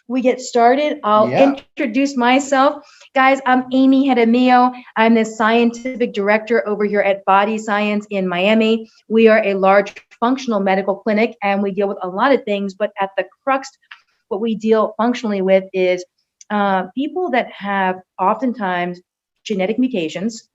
we get started, I'll Yeah. introduce myself. Guys, I'm Amy Hedemio. I'm the scientific director over here at Body Science in Miami. We are a large functional medical clinic and we deal with a lot of things, but at the crux, what we deal functionally with is people that have oftentimes genetic mutations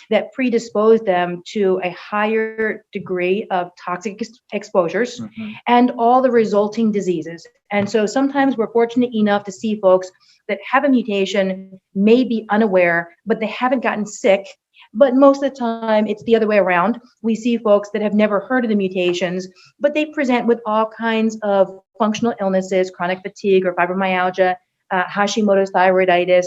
that predispose them to a higher degree of toxic exposures and all the resulting diseases. And so sometimes we're fortunate enough to see folks that have a mutation, may be unaware, but they haven't gotten sick. But most of the time, it's the other way around. We see folks that have never heard of the mutations, but they present with all kinds of functional illnesses, chronic fatigue or fibromyalgia, Hashimoto's thyroiditis,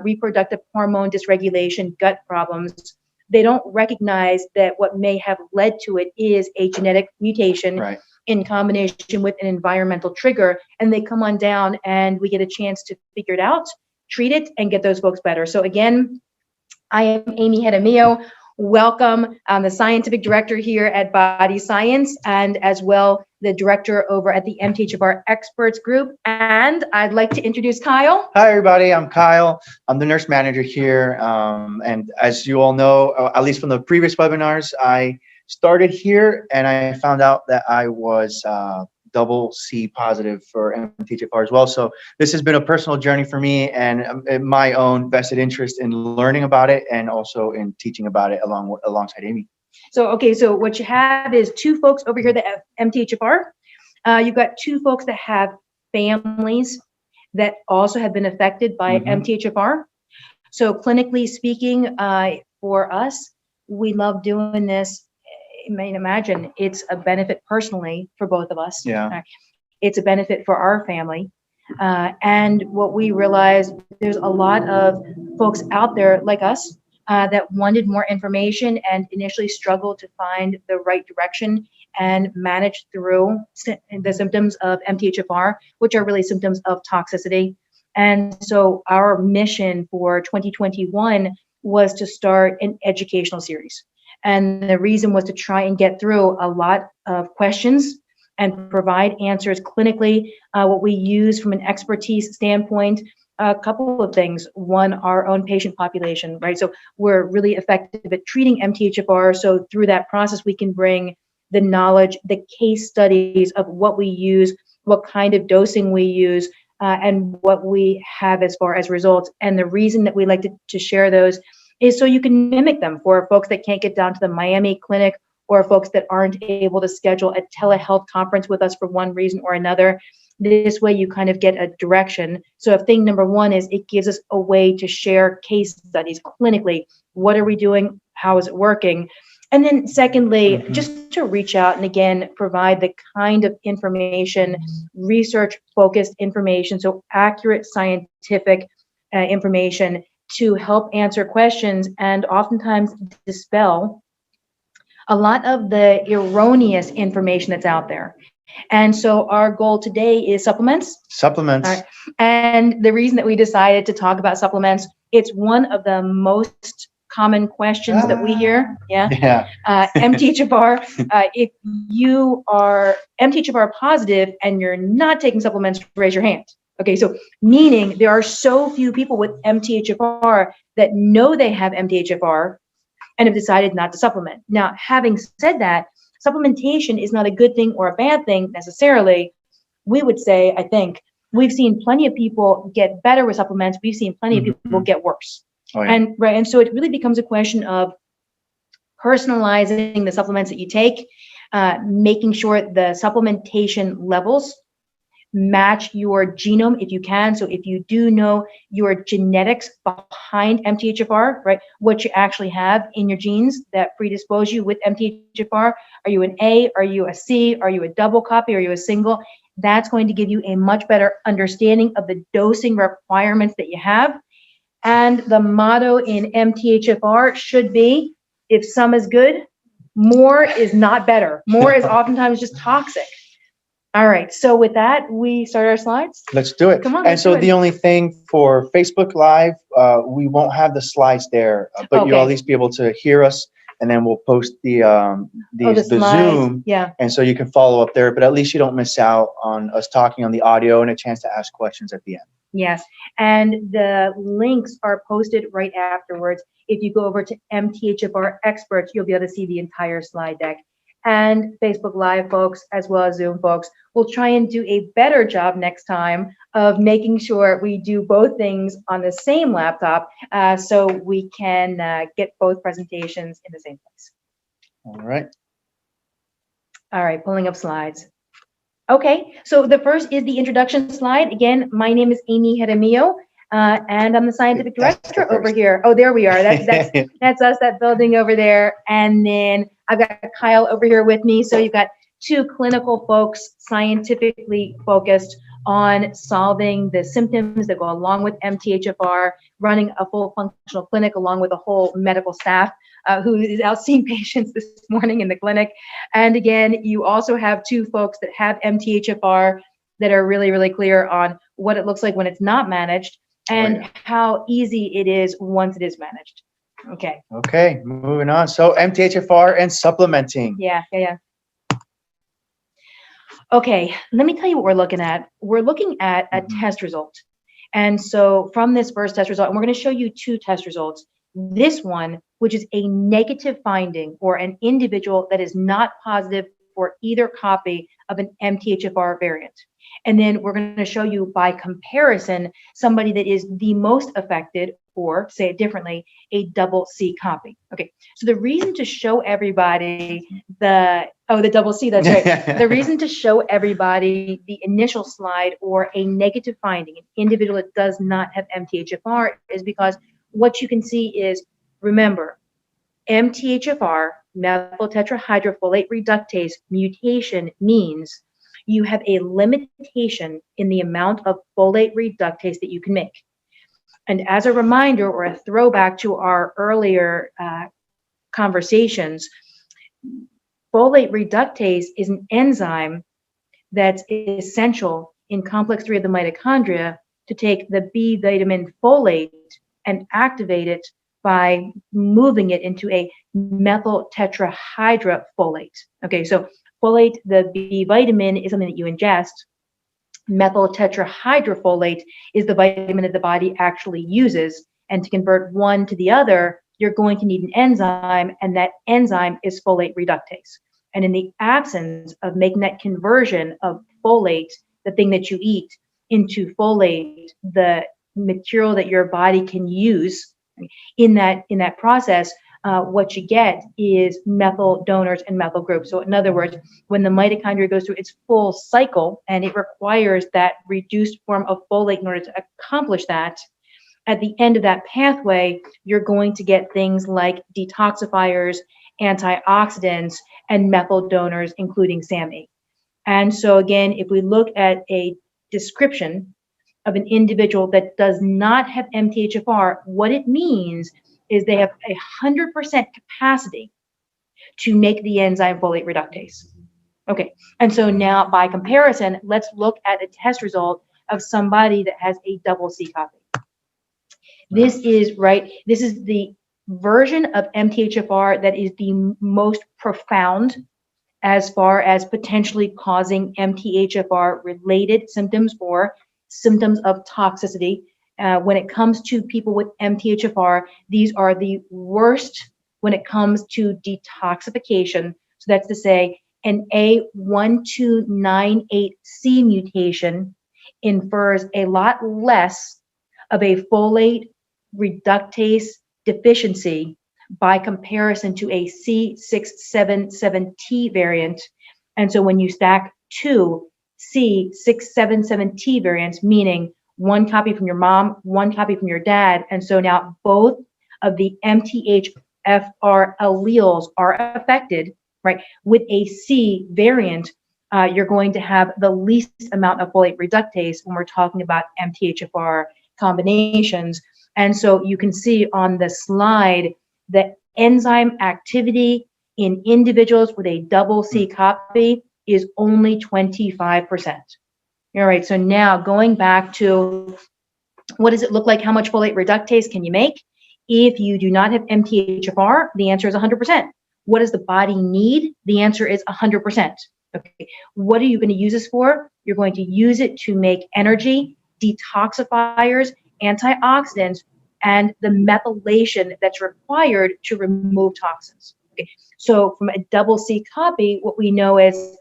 reproductive hormone dysregulation, gut problems. They don't recognize that what may have led to it is a genetic mutation in combination with an environmental trigger. And they come on down and we get a chance to figure it out, treat it, and get those folks better. So again, I am Amy Hedemio. Welcome. I'm the scientific director here at Body Science and as well the director over at the MTHFR Experts Group. And I'd like to introduce Kyle. Hi, everybody. I'm Kyle. I'm the nurse manager here. And as you all know, at least from the previous webinars, I started here and I found out that I was double C positive for MTHFR as well. So this has been a personal journey for me and my own vested interest in learning about it and also in teaching about it alongside Amy. So, okay, so what you have is two folks over here that have MTHFR. You've got two folks that have families that also have been affected by MTHFR. So clinically speaking, for us, we love doing this. You may imagine it's a benefit personally for both of us. Yeah. It's a benefit for our family. And what we realized, there's a lot of folks out there like us that wanted more information and initially struggled to find the right direction and manage through the symptoms of MTHFR, which are really symptoms of toxicity. And so our mission for 2021 was to start an educational series. And the reason was to try and get through a lot of questions and provide answers clinically. What we use from an expertise standpoint, a couple of things. One, our own patient population, right? So we're really effective at treating MTHFR. So through that process, we can bring the knowledge, the case studies of what we use, what kind of dosing we use, and what we have as far as results. And the reason that we like to share those is so you can mimic them for folks that can't get down to the Miami clinic or folks that aren't able to schedule a telehealth conference with us for one reason or another. This way you kind of get a direction. So if thing number one is it gives us a way to share case studies clinically. What are we doing? How is it working? And then secondly, just to reach out and again, provide the kind of information, research focused information, so accurate scientific information to help answer questions and oftentimes dispel a lot of the erroneous information that's out there. And so our goal today is supplements. Supplements. And the reason that we decided to talk about supplements, it's one of the most common questions that we hear. MTHFR, if you are MTHFR positive and you're not taking supplements, raise your hand. Okay, so meaning there are so few people with MTHFR that know they have MTHFR and have decided not to supplement. Now, having said that, supplementation is not a good thing or a bad thing necessarily. We would say, I think, we've seen plenty of people get better with supplements. We've seen plenty of people get worse. And so it really becomes a question of personalizing the supplements that you take, making sure the supplementation levels match your genome if you can. So if you do know your genetics behind MTHFR, right, what you actually have in your genes that predispose you with MTHFR, are you an A, are you a C, are you a double copy, are you a single? That's going to give you a much better understanding of the dosing requirements that you have. And the motto in MTHFR should be, if some is good, more is not better. More is oftentimes just toxic. All right, so with that, we start our slides. Let's do it. Come on. And so the only thing for Facebook Live, we won't have the slides there, but you'll at least be able to hear us and then we'll post the the slides. Zoom, Yeah. and so you can follow up there. But at least you don't miss out on us talking on the audio and a chance to ask questions at the end. Yes, and the links are posted right afterwards. If you go over to MTHFR Experts, you'll be able to see the entire slide deck. And Facebook Live folks, as well as Zoom folks, will try and do a better job next time of making sure we do both things on the same laptop, so we can get both presentations in the same place. All right. All right, pulling up slides. Okay, so the first is the introduction slide. Again, my name is Amy Jaramillo, and I'm the scientific director over here. Oh, there we are. That's us, that building over there. And then I've got Kyle over here with me. So you've got two clinical folks, scientifically focused on solving the symptoms that go along with MTHFR, running a full functional clinic along with a whole medical staff who is out seeing patients this morning in the clinic. And again, you also have two folks that have MTHFR that are really, really clear on what it looks like when it's not managed and how easy it is once it is managed. Okay. Okay, moving on. So MTHFR and supplementing. Yeah. Okay, let me tell you what we're looking at. We're looking at a test result. And so from this first test result, and we're going to show you two test results. This one, which is a negative finding or an individual that is not positive for either copy of an MTHFR variant. And then we're going to show you by comparison somebody that is the most affected, or say it differently, a double C copy. Okay, so the reason to show everybody the double C, that's right. The reason to show everybody the initial slide or a negative finding, an individual that does not have MTHFR, is because what you can see is, remember, MTHFR, methyl tetrahydrofolate reductase mutation, means you have a limitation in the amount of folate reductase that you can make. And as a reminder or a throwback to our earlier conversations, folate reductase is an enzyme that's essential in complex 3 of the mitochondria to take the B vitamin folate and activate it by moving it into a methyl tetrahydrofolate. Okay, so folate, the B vitamin, is something that you ingest. Methyl tetrahydrofolate is the vitamin that the body actually uses. And to convert one to the other, you're going to need an enzyme, and that enzyme is folate reductase. And in the absence of making that conversion of folate, the thing that you eat, into folate, the material that your body can use in that process, what you get is methyl donors and methyl groups. So in other words, when the mitochondria goes through its full cycle and it requires that reduced form of folate in order to accomplish that, at the end of that pathway, you're going to get things like detoxifiers, antioxidants, and methyl donors, including SAMe. And so again, if we look at a description of an individual that does not have MTHFR, what it means is they have 100% capacity to make the enzyme folate reductase. Okay, and so now by comparison, let's look at a test result of somebody that has a double C copy. This is the version of MTHFR that is the most profound as far as potentially causing MTHFR related symptoms or symptoms of toxicity. When it comes to people with MTHFR, these are the worst when it comes to detoxification. So that's to say, an A1298C mutation infers a lot less of a folate reductase deficiency by comparison to a C677T variant. And so when you stack two C677T variants, meaning one copy from your mom, one copy from your dad, and so now both of the MTHFR alleles are affected, right? With a C variant, you're going to have the least amount of folate reductase when we're talking about MTHFR combinations. And so you can see on the slide that enzyme activity in individuals with a double C copy is only 25%. All right, so now going back to what does it look like? How much folate reductase can you make? If you do not have MTHFR, the answer is 100%. What does the body need? The answer is 100%. Okay. What are you going to use this for? You're going to use it to make energy, detoxifiers, antioxidants, and the methylation that's required to remove toxins. Okay. So from a double C copy, what we know is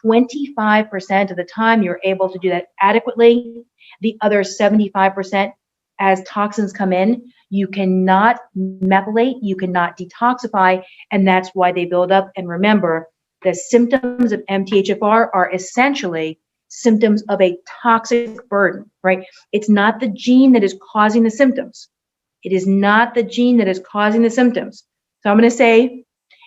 25% of the time you're able to do that adequately. The other 75%, as toxins come in, you cannot methylate, you cannot detoxify, and that's why they build up. And remember, the symptoms of MTHFR are essentially symptoms of a toxic burden, right? It's not the gene that is causing the symptoms. It is not the gene that is causing the symptoms. So I'm going to say,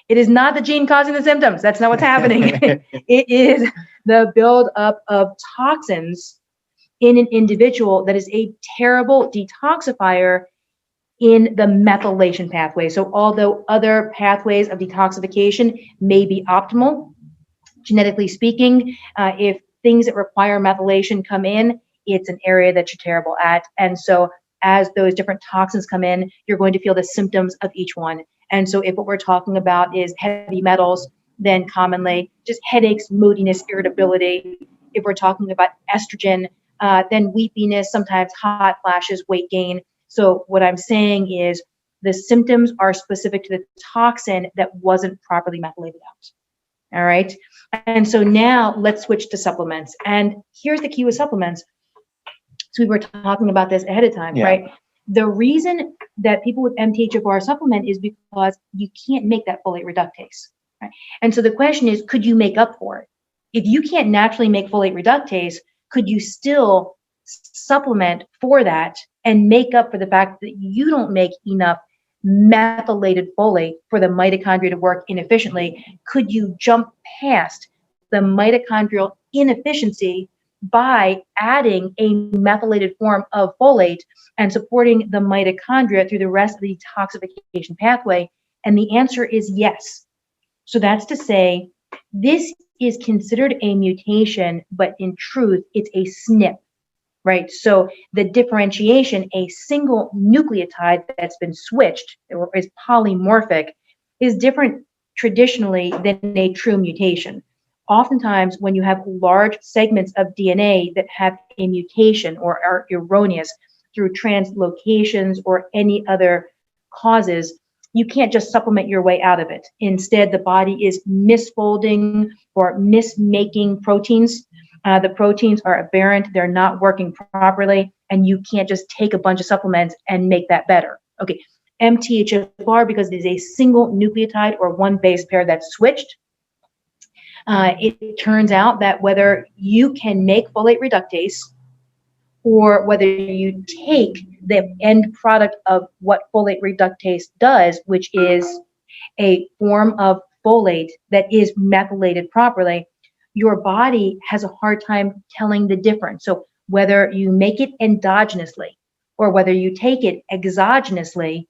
it is not the gene causing the symptoms. That's not what's happening. It is the buildup of toxins in an individual that is a terrible detoxifier in the methylation pathway. So although other pathways of detoxification may be optimal, genetically speaking, if things that require methylation come in, it's an area that you're terrible at. And so as those different toxins come in, you're going to feel the symptoms of each one. And so if what we're talking about is heavy metals, then commonly just headaches, moodiness, irritability. If we're talking about estrogen, then weepiness, sometimes hot flashes, weight gain. So what I'm saying is the symptoms are specific to the toxin that wasn't properly methylated out. All right. And so now let's switch to supplements. And here's the key with supplements. So we were talking about this ahead of time, right? The reason that people with MTHFR supplement is because you can't make that folate reductase. Right? And so the question is, could you make up for it? If you can't naturally make folate reductase, could you still supplement for that and make up for the fact that you don't make enough methylated folate for the mitochondria to work inefficiently? Could you jump past the mitochondrial inefficiency by adding a methylated form of folate and supporting the mitochondria through the rest of the detoxification pathway? And the answer is yes. So that's to say, this is considered a mutation, but in truth, it's a SNP, right? So the differentiation, a single nucleotide that's been switched or is polymorphic, is different traditionally than a true mutation. Oftentimes, when you have large segments of DNA that have a mutation or are erroneous through translocations or any other causes, you can't just supplement your way out of it. Instead, the body is misfolding or mismaking proteins. The proteins are aberrant, they're not working properly, and you can't just take a bunch of supplements and make that better. Okay, MTHFR, because it is a single nucleotide or one base pair that's switched, it turns out that whether you can make folate reductase or whether you take the end product of what folate reductase does, which is a form of folate that is methylated properly, your body has a hard time telling the difference. So whether you make it endogenously or whether you take it exogenously,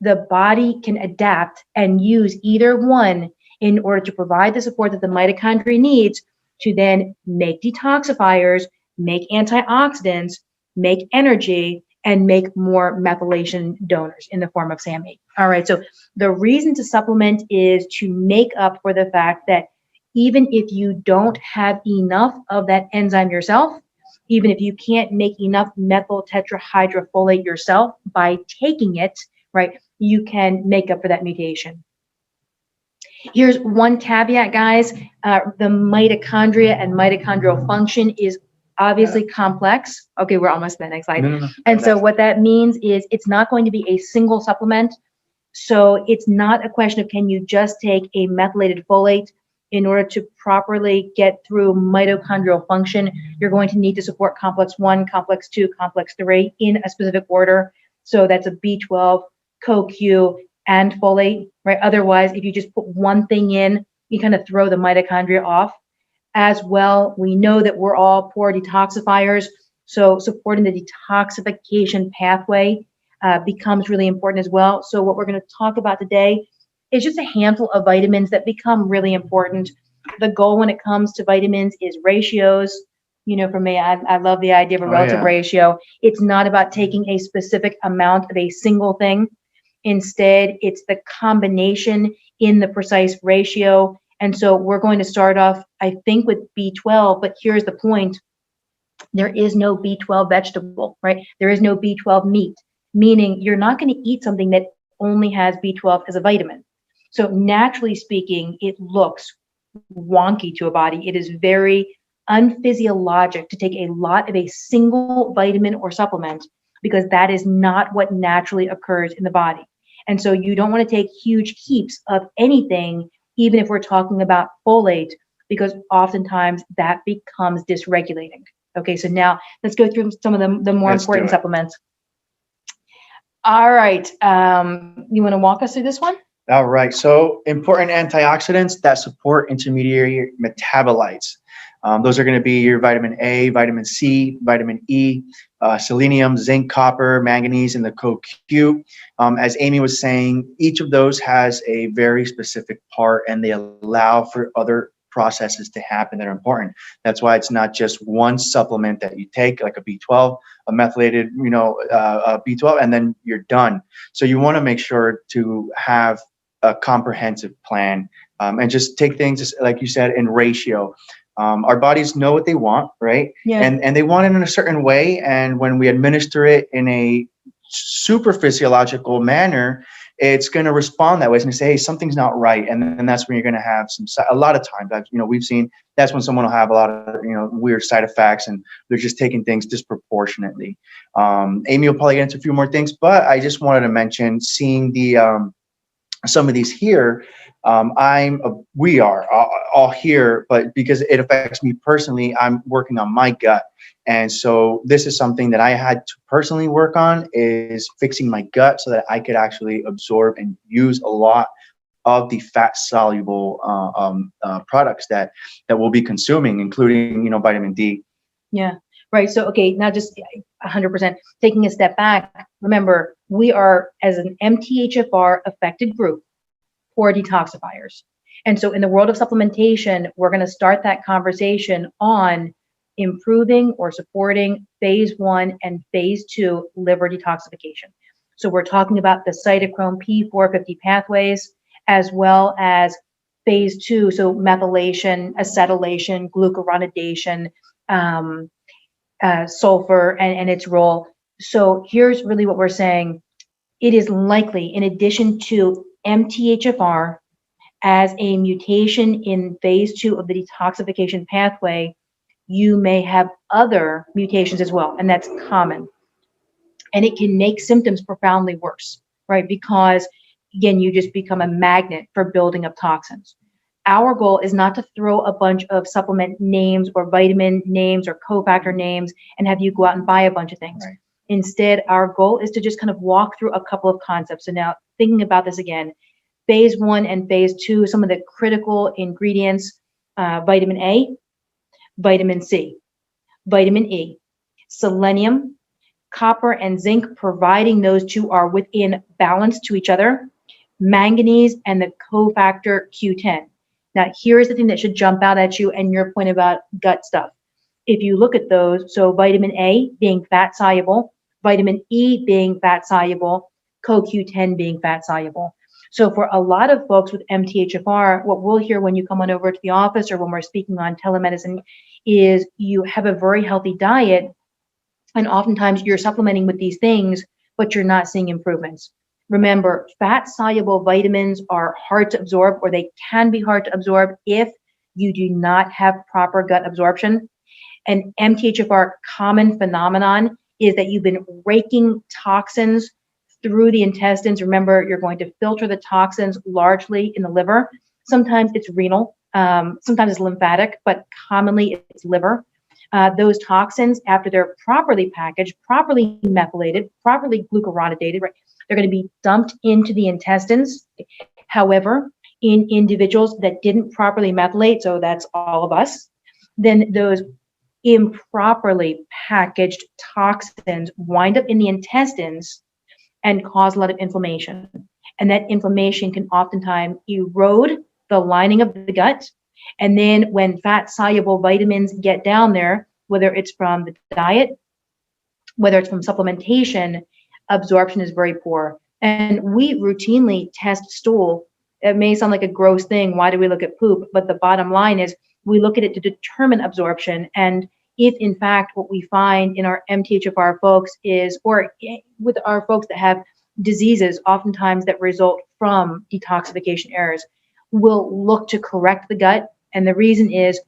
the body can adapt and use either one in order to provide the support that the mitochondria needs to then make detoxifiers, make antioxidants, make energy, and make more methylation donors in the form of SAMe. All right, so the reason to supplement is to make up for the fact that even if you don't have enough of that enzyme yourself, even if you can't make enough methyl tetrahydrofolate yourself by taking it, right, you can make up for that mutation. Here's one caveat, guys. The mitochondria and mitochondrial function is obviously complex. Okay, we're almost at the next slide. No. And so what that means is it's not going to be a single supplement. So it's not a question of can you just take a methylated folate in order to properly get through mitochondrial function. You're going to need to support complex 1, complex 2, complex 3 in a specific order. So that's a B12, CoQ, and folate, right? Otherwise, if you just put one thing in, you kind of throw the mitochondria off. As well, we know that we're all poor detoxifiers, so supporting the detoxification pathway becomes really important as well. So what we're going to talk about today is just a handful of vitamins that become really important. The goal when it comes to vitamins is ratios, For me, I love the idea of a Oh relative yeah. ratio. It's not about taking a specific amount of a single thing. Instead, it's the combination in the precise ratio. And so we're going to start off, I think, with B12, but here's the point. There is no B12 vegetable, right? There is no B12 meat, meaning you're not going to eat something that only has B12 as a vitamin. So naturally speaking, it looks wonky to a body. It is very unphysiologic to take a lot of a single vitamin or supplement because that is not what naturally occurs in the body. And so you don't want to take huge heaps of anything, even if we're talking about folate, because oftentimes that becomes dysregulating. Okay, so now let's go through some of the more Let's do important it. supplements. All right, you want to walk us through this one? All right. So important antioxidants that support intermediary metabolites. Those are going to be your vitamin A, vitamin C, vitamin E, selenium, zinc, copper, manganese, and the CoQ. As Amy was saying, each of those has a very specific part, and they allow for other processes to happen that are important. That's why it's not just one supplement that you take, like a B12, a methylated, a B12, and then you're done. So you want to make sure to have a comprehensive plan, and just take things, like you said, in ratio. Our bodies know what they want, right? Yeah. And they want it in a certain way. And when we administer it in a super physiological manner, it's going to respond that way. It's going to say, hey, something's not right. And then that's when you're going to have a lot of times, we've seen that's when someone will have a lot of, weird side effects, and they're just taking things disproportionately. Amy will probably get into a few more things, but I just wanted to mention seeing some of these here. We are all here, but because it affects me personally, I'm working on my gut. And so this is something that I had to personally work on, is fixing my gut so that I could actually absorb and use a lot of the fat soluble products that we'll be consuming, including, vitamin D. Yeah, right. So, okay, now just 100% taking a step back. Remember, we are, as an MTHFR affected group, poor detoxifiers. And so in the world of supplementation, we're going to start that conversation on improving or supporting phase 1 and phase 2 liver detoxification. So we're talking about the cytochrome P450 pathways, as well as phase 2, so methylation, acetylation, glucuronidation, sulfur, and its role. So here's really what we're saying. It is likely, in addition to MTHFR as a mutation in phase 2 of the detoxification pathway, you may have other mutations as well, and that's common. And it can make symptoms profoundly worse, right? Because, again, you just become a magnet for building up toxins. Our goal is not to throw a bunch of supplement names or vitamin names or cofactor names and have you go out and buy a bunch of things. Right. Instead, our goal is to just kind of walk through a couple of concepts. So now thinking about this again, phase 1 and phase 2, some of the critical ingredients, vitamin A, vitamin C, vitamin E, selenium, copper, and zinc, providing those two are within balance to each other, manganese, and the cofactor Q10. Now, here's the thing that should jump out at you and your point about gut stuff. If you look at those, so vitamin A being fat soluble, vitamin E being fat soluble, CoQ10 being fat soluble. So for a lot of folks with MTHFR, what we'll hear when you come on over to the office or when we're speaking on telemedicine is you have a very healthy diet, and oftentimes you're supplementing with these things, but you're not seeing improvements. Remember, fat soluble vitamins are hard to absorb, or they can be hard to absorb if you do not have proper gut absorption. An MTHFR common phenomenon is that you've been raking toxins through the intestines. Remember, you're going to filter the toxins largely in the liver. Sometimes it's renal, sometimes it's lymphatic, but commonly it's liver. Those toxins, after they're properly packaged, properly methylated, properly glucuronidated, right, they're going to be dumped into the intestines. However, in individuals that didn't properly methylate, so that's all of us, then those improperly packaged toxins wind up in the intestines and cause a lot of inflammation. And that inflammation can oftentimes erode the lining of the gut. And then when fat soluble vitamins get down there, whether it's from the diet, whether it's from supplementation, absorption is very poor. And we routinely test stool. It may sound like a gross thing. Why do we look at poop? But the bottom line is we look at it to determine absorption. And if in fact what we find in our MTHFR folks is, or with our folks that have diseases oftentimes that result from detoxification errors, we'll look to correct the gut. And the reason is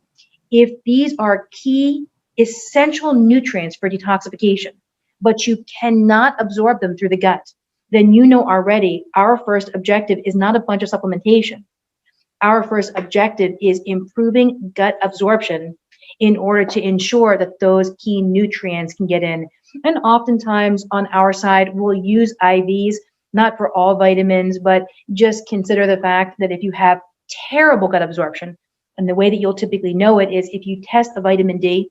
if these are key essential nutrients for detoxification, but you cannot absorb them through the gut, then you know already our first objective is not a bunch of supplementation. Our first objective is improving gut absorption in order to ensure that those key nutrients can get in. And oftentimes on our side, we'll use IVs, not for all vitamins, but just consider the fact that if you have terrible gut absorption, and the way that you'll typically know it is if you test the vitamin D,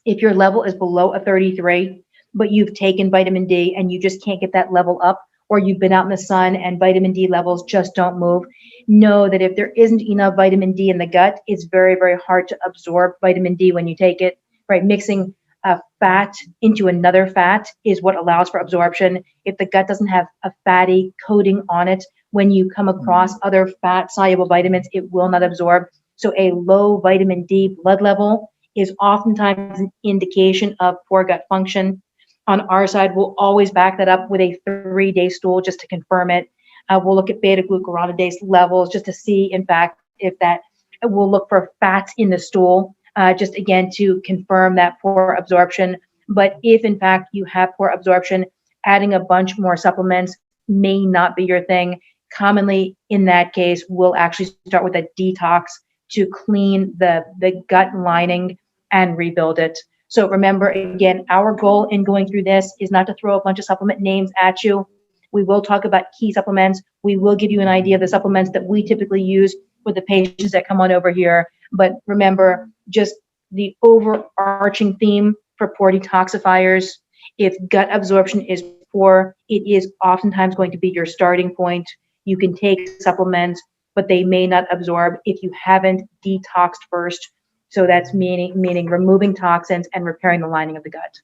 if your level is below a 33, but you've taken vitamin D and you just can't get that level up, or you've been out in the sun and vitamin D levels just don't move, know that if there isn't enough vitamin D in the gut, it's very, very hard to absorb vitamin D when you take it, right? Mixing a fat into another fat is what allows for absorption. If the gut doesn't have a fatty coating on it, when you come across other fat soluble vitamins, it will not absorb. So a low vitamin D blood level is oftentimes an indication of poor gut function. On our side, we'll always back that up with a 3-day stool just to confirm it. We'll look at beta glucuronidase levels just to see, in fact, if that, we'll look for fats in the stool, just again to confirm that poor absorption. But if in fact you have poor absorption, adding a bunch more supplements may not be your thing. Commonly in that case, we'll actually start with a detox to clean the gut lining and rebuild it. So remember, again, our goal in going through this is not to throw a bunch of supplement names at you. We will talk about key supplements. We will give you an idea of the supplements that we typically use with the patients that come on over here. But remember, just the overarching theme for poor detoxifiers, if gut absorption is poor, it is oftentimes going to be your starting point. You can take supplements, but they may not absorb if you haven't detoxed first. So that's meaning removing toxins and repairing the lining of the gut.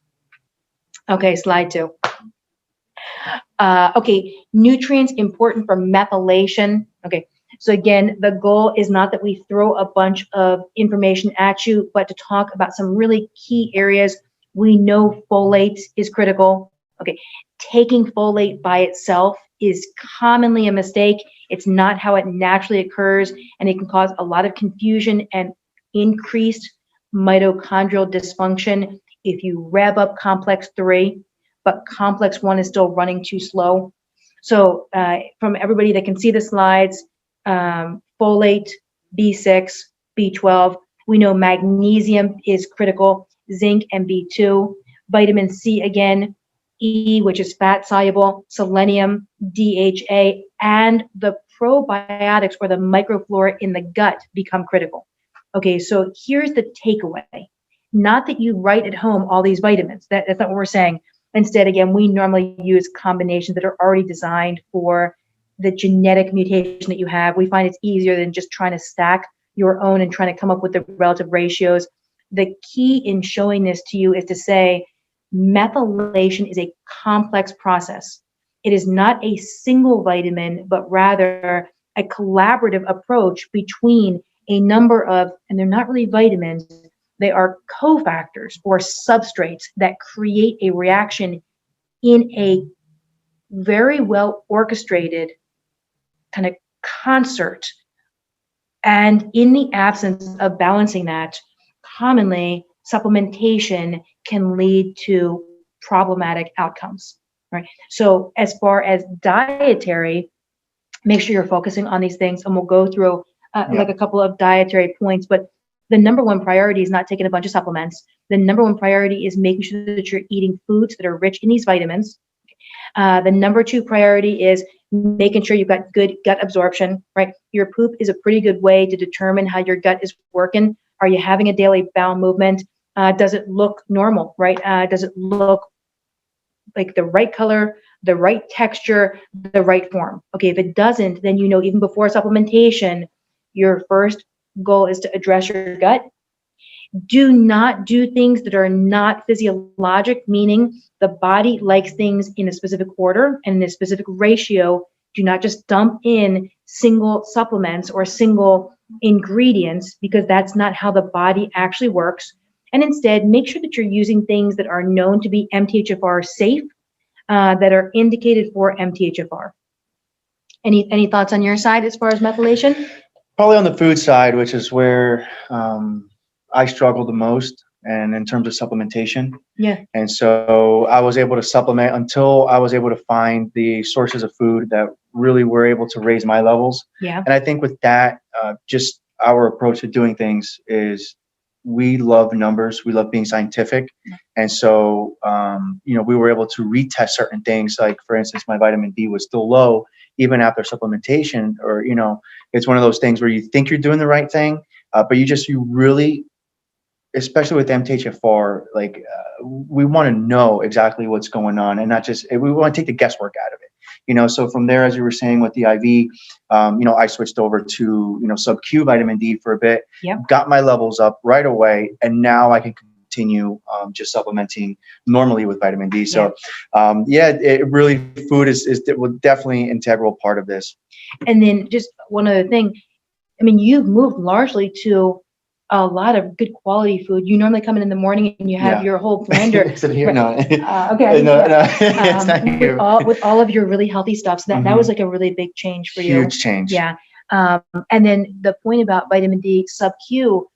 Okay, slide 2. Okay, nutrients important for methylation. Okay, so again, the goal is not that we throw a bunch of information at you, but to talk about some really key areas. We know folate is critical. Okay, taking folate by itself is commonly a mistake. It's not how it naturally occurs, and it can cause a lot of confusion and increased mitochondrial dysfunction if you rev up complex 3, but complex 1 is still running too slow. So from everybody that can see the slides, folate, B6, B12, we know magnesium is critical, zinc and B2, vitamin C again, E, which is fat soluble, selenium, DHA, and the probiotics or the microflora in the gut become critical. Okay, so here's the takeaway. Not that you write at home all these vitamins. That's not what we're saying. Instead, again, we normally use combinations that are already designed for the genetic mutation that you have. We find it's easier than just trying to stack your own and trying to come up with the relative ratios. The key in showing this to you is to say methylation is a complex process. It is not a single vitamin, but rather a collaborative approach between a number of, and they're not really vitamins, they are cofactors or substrates that create a reaction in a very well orchestrated kind of concert. And in the absence of balancing that, commonly supplementation can lead to problematic outcomes, right? So as far as dietary, make sure you're focusing on these things, and we'll go through like a couple of dietary points, but the number one priority is not taking a bunch of supplements. The number one priority is making sure that you're eating foods that are rich in these vitamins. The number 2 priority is making sure you've got good gut absorption, right? Your poop is a pretty good way to determine how your gut is working. Are you having a daily bowel movement? Does it look normal, right? Does it look like the right color, the right texture, the right form? Okay, if it doesn't, then you know even before supplementation, your first goal is to address your gut. Do not do things that are not physiologic, meaning the body likes things in a specific order and in a specific ratio. Do not just dump in single supplements or single ingredients, because that's not how the body actually works. And instead, make sure that you're using things that are known to be MTHFR safe, that are indicated for MTHFR. Any thoughts on your side as far as methylation? Probably on the food side, which is where I struggle the most, and in terms of supplementation. Yeah. And so I was able to supplement until I was able to find the sources of food that really were able to raise my levels. Yeah. And I think with that, just our approach to doing things is we love numbers. We love being scientific. And so, we were able to retest certain things. Like, for instance, my vitamin D was still low even after supplementation, or, it's one of those things where you think you're doing the right thing, but you really, especially with MTHFR, like we want to know exactly what's going on, and not just, we want to take the guesswork out of it. So from there, as you were saying with the IV, I switched over to, sub-Q vitamin D for a bit, Yep. got my levels up right away, and now I can continue just supplementing normally with vitamin D. So, it really, food is definitely integral part of this. And then just one other thing, I mean, you've moved largely to a lot of good quality food. You normally come in the morning and you have your whole blender. Here, no. Okay. No. With all of your really healthy stuff. So that was like a really big change for you. Huge change. Yeah. And then the point about vitamin D sub-Q,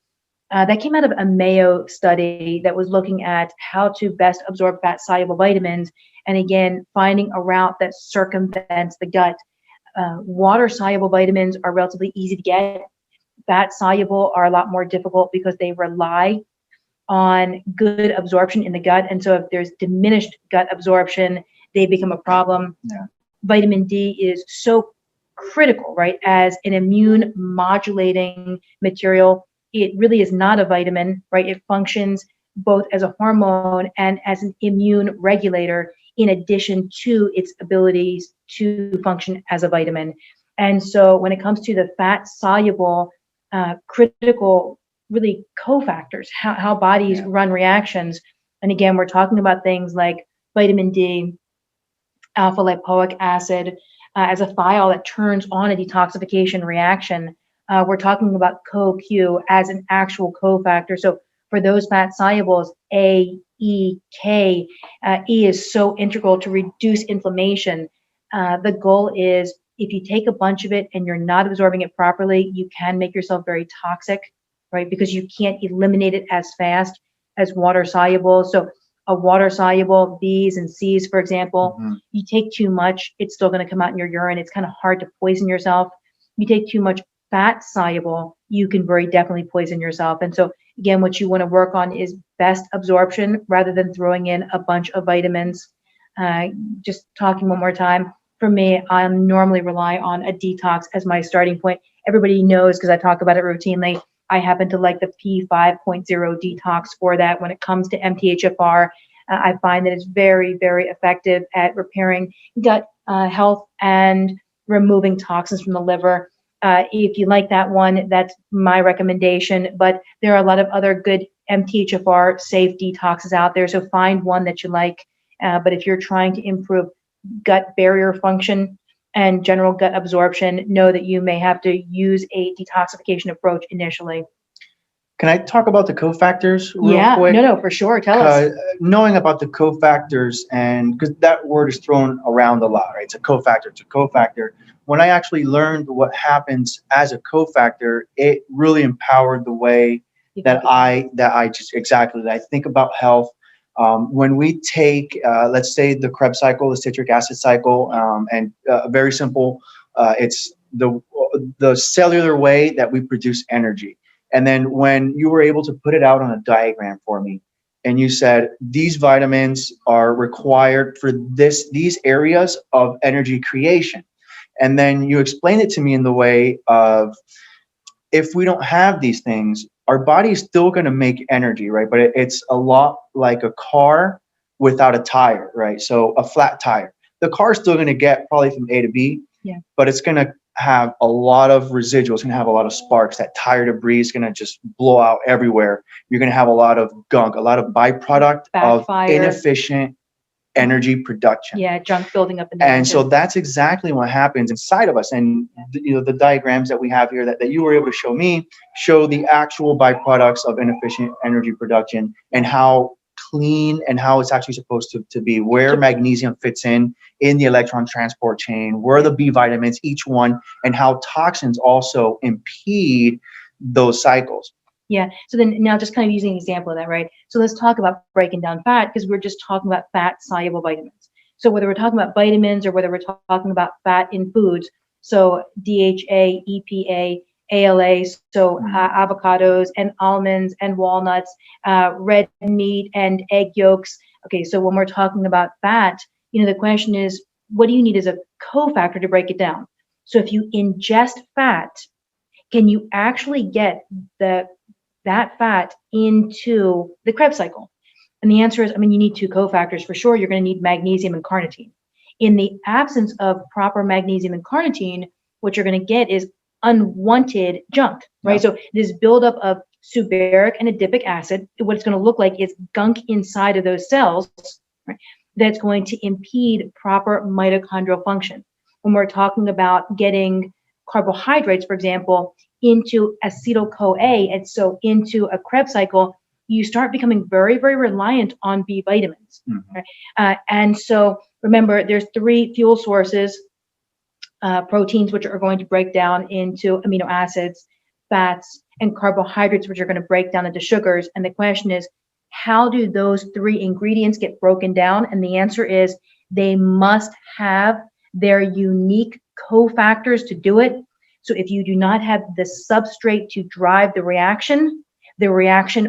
that came out of a Mayo study that was looking at how to best absorb fat-soluble vitamins. And again, finding a route that circumvents the gut. Water-soluble vitamins are relatively easy to get. Fat-soluble are a lot more difficult because they rely on good absorption in the gut. And so if there's diminished gut absorption, they become a problem. Yeah. Vitamin D is so critical, right? As an immune modulating material, it really is not a vitamin, right? It functions both as a hormone and as an immune regulator, in addition to its abilities to function as a vitamin. And so when it comes to the fat-soluble, critical, really cofactors, how bodies run reactions. And again, we're talking about things like vitamin D, alpha lipoic acid, as a thiol that turns on a detoxification reaction. We're talking about CoQ as an actual cofactor. So for those fat solubles, A, E, K, E is so integral to reduce inflammation. The goal is, if you take a bunch of it and you're not absorbing it properly, you can make yourself very toxic, right? Because you can't eliminate it as fast as water soluble. So a water soluble, B's and C's, for example, you take too much, it's still going to come out in your urine. It's kind of hard to poison yourself. You take too much fat soluble, you can very definitely poison yourself. And so again, what you want to work on is best absorption rather than throwing in a bunch of vitamins. Just talking one more time. For me, I normally rely on a detox as my starting point. Everybody knows, because I talk about it routinely, I happen to like the P5.0 detox for that. When it comes to MTHFR, I find that it's very, very effective at repairing gut health and removing toxins from the liver. If you like that one, that's my recommendation. But there are a lot of other good MTHFR safe detoxes out there. So find one that you like. But if you're trying to improve gut barrier function and general gut absorption, know that you may have to use a detoxification approach initially. Can I talk about the cofactors real quick? No, for sure. Tell us. Knowing about the cofactors, and because that word is thrown around a lot, right? It's a cofactor. When I actually learned what happens as a cofactor, it really empowered the way that I think about health. When we take, let's say, the Krebs cycle, the citric acid cycle, and very simple, it's the cellular way that we produce energy. And then when you were able to put it out on a diagram for me, and you said these vitamins are required for these areas of energy creation, and then you explained it to me in the way of, if we don't have these things, our body is still going to make energy, right? But it's a lot like a car without a tire, right? So a flat tire. The car is still going to get probably from A to B, but it's going to have a lot of residuals, going to have a lot of sparks. That tire debris is going to just blow out everywhere. You're going to have a lot of gunk, a lot of byproduct of inefficient energy production. Yeah, junk building up in the And so that's exactly what happens inside of us. And the diagrams that we have here that you were able to show me show the actual byproducts of inefficient energy production and how clean and how it's actually supposed to be, where magnesium fits in the electron transport chain, where the B vitamins, each one, and how toxins also impede those cycles. Yeah. So then now just kind of using an example of that, right? So let's talk about breaking down fat, because we're just talking about fat soluble vitamins. So whether we're talking about vitamins or whether we're talking about fat in foods, so DHA, EPA, ALA, so avocados and almonds and walnuts, red meat and egg yolks. Okay, so when we're talking about fat, the question is, what do you need as a cofactor to break it down? So if you ingest fat, can you actually get that fat into the Krebs cycle? And the answer is, you need two cofactors for sure. You're going to need magnesium and carnitine. In the absence of proper magnesium and carnitine, what you're going to get is unwanted junk, right? Yeah. So this buildup of subearic and adipic acid, what it's going to look like is gunk inside of those cells, right, that's going to impede proper mitochondrial function. When we're talking about getting carbohydrates, for example, into acetyl-CoA, and so into a Krebs cycle, you start becoming very, very reliant on B vitamins. Mm-hmm. Right? And so remember, there's three fuel sources, proteins, which are going to break down into amino acids, fats, and carbohydrates, which are going to break down into sugars. And the question is, how do those three ingredients get broken down? And the answer is, they must have their unique cofactors to do it. So if you do not have the substrate to drive the reaction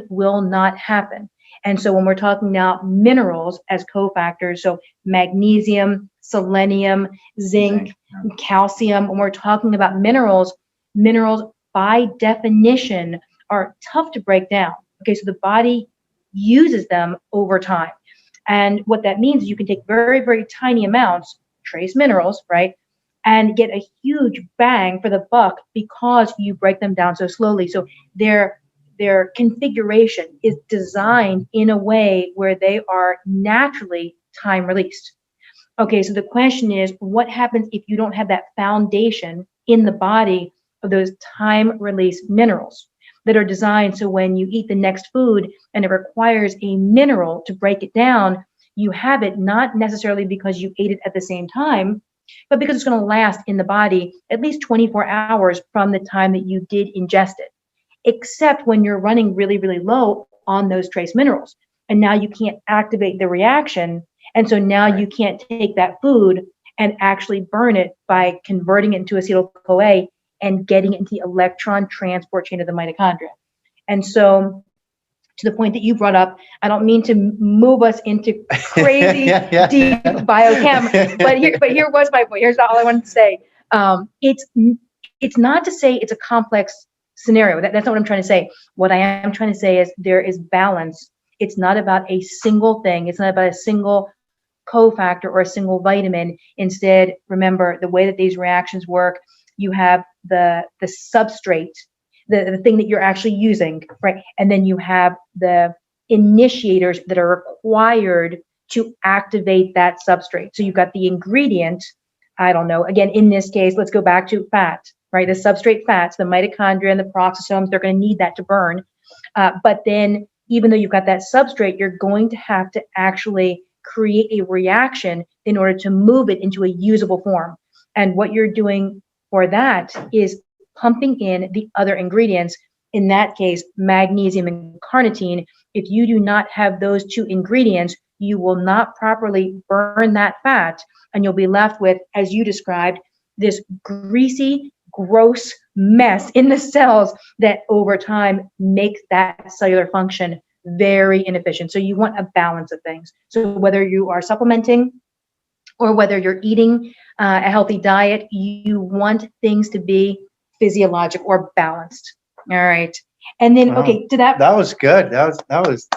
will not happen. And so when we're talking now minerals as cofactors, so magnesium, selenium, zinc, calcium, when we're talking about minerals by definition are tough to break down. Okay, so the body uses them over time. And what that means is you can take very, very tiny amounts, trace minerals, right, and get a huge bang for the buck because you break them down so slowly. So their configuration is designed in a way where they are naturally time released. Okay, so the question is, what happens if you don't have that foundation in the body of those time released minerals that are designed so when you eat the next food and it requires a mineral to break it down, you have it not necessarily because you ate it at the same time, but because it's going to last in the body at least 24 hours from the time that you did ingest it, except when you're running really, really low on those trace minerals. And now you can't activate the reaction. And so now you can't take that food and actually burn it by converting it into acetyl-CoA and getting it into the electron transport chain of the mitochondria. And so to the point that you brought up, I don't mean to move us into crazy deep biochem, but here was my point. Here's all I wanted to say. It's not to say it's a complex scenario. That's not what I'm trying to say. What I am trying to say is there is balance. It's not about a single thing. It's not about a single cofactor or a single vitamin. Instead, remember the way that these reactions work, you have the substrate, the thing that you're actually using, right? And then you have the initiators that are required to activate that substrate. So you've got the ingredient, I don't know, again, in this case, let's go back to fat, right? The substrate fats, the mitochondria and the peroxisomes, they're going to need that to burn. But then even though you've got that substrate, you're going to have to actually create a reaction in order to move it into a usable form. And what you're doing for that is pumping in the other ingredients, in that case, magnesium and carnitine. If you do not have those two ingredients, you will not properly burn that fat, and you'll be left with, as you described, this greasy, gross mess in the cells that over time makes that cellular function very inefficient. So you want a balance of things. So whether you are supplementing or whether you're eating a healthy diet, you want things to be physiologic or balanced. All right. And then, okay, to that. That was good. That was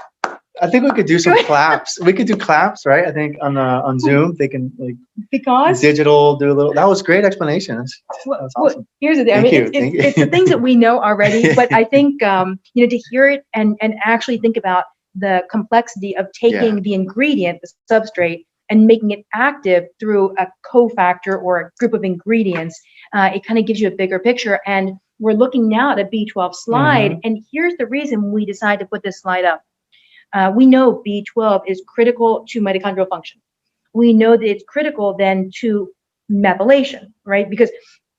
I think we could do some claps. We could do claps, right? I think on Zoom they can like Because digital do a little. That was great explanation. That's awesome. here's the thing. Thank you. It's the things that we know already, but I think to hear it and actually think about the complexity of taking the ingredient, the substrate, and making it active through a cofactor or a group of ingredients, it kind of gives you a bigger picture. And we're looking now at a B12 slide, and here's the reason we decided to put this slide up. We know B12 is critical to mitochondrial function. We know that it's critical then to methylation, right? Because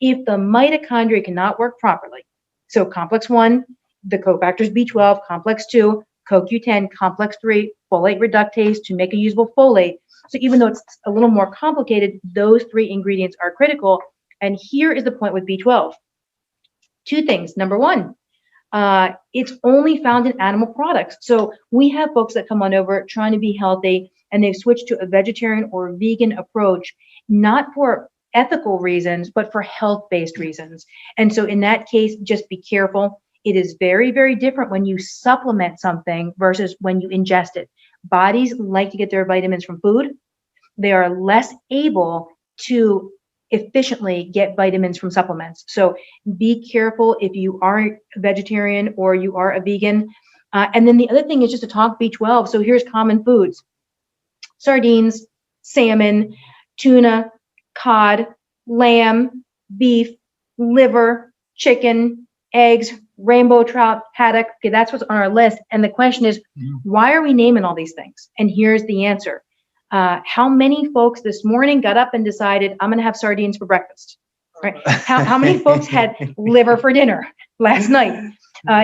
if the mitochondria cannot work properly, so complex 1, the cofactors B12, complex 2, CoQ10, complex 3, folate reductase to make a usable folate. So even though it's a little more complicated, those 3 ingredients are critical. And here is the point with B12. 2 things. Number 1, it's only found in animal products. So we have folks that come on over trying to be healthy, and they've switched to a vegetarian or vegan approach, not for ethical reasons, but for health-based reasons. And so in that case, just be careful. It is very, very different when you supplement something versus when you ingest it. Bodies like to get their vitamins from food. They are less able to efficiently get vitamins from supplements. So be careful if you are a vegetarian or you are a vegan. And then the other thing is just to talk B12. So here's common foods: sardines, salmon, tuna, cod, lamb, beef, liver, chicken, eggs, rainbow trout, haddock. Okay, that's what's on our list. And the question is, why are we naming all these things? And here's the answer. How many folks this morning got up and decided, I'm going to have sardines for breakfast? Right? How many folks had liver for dinner last night?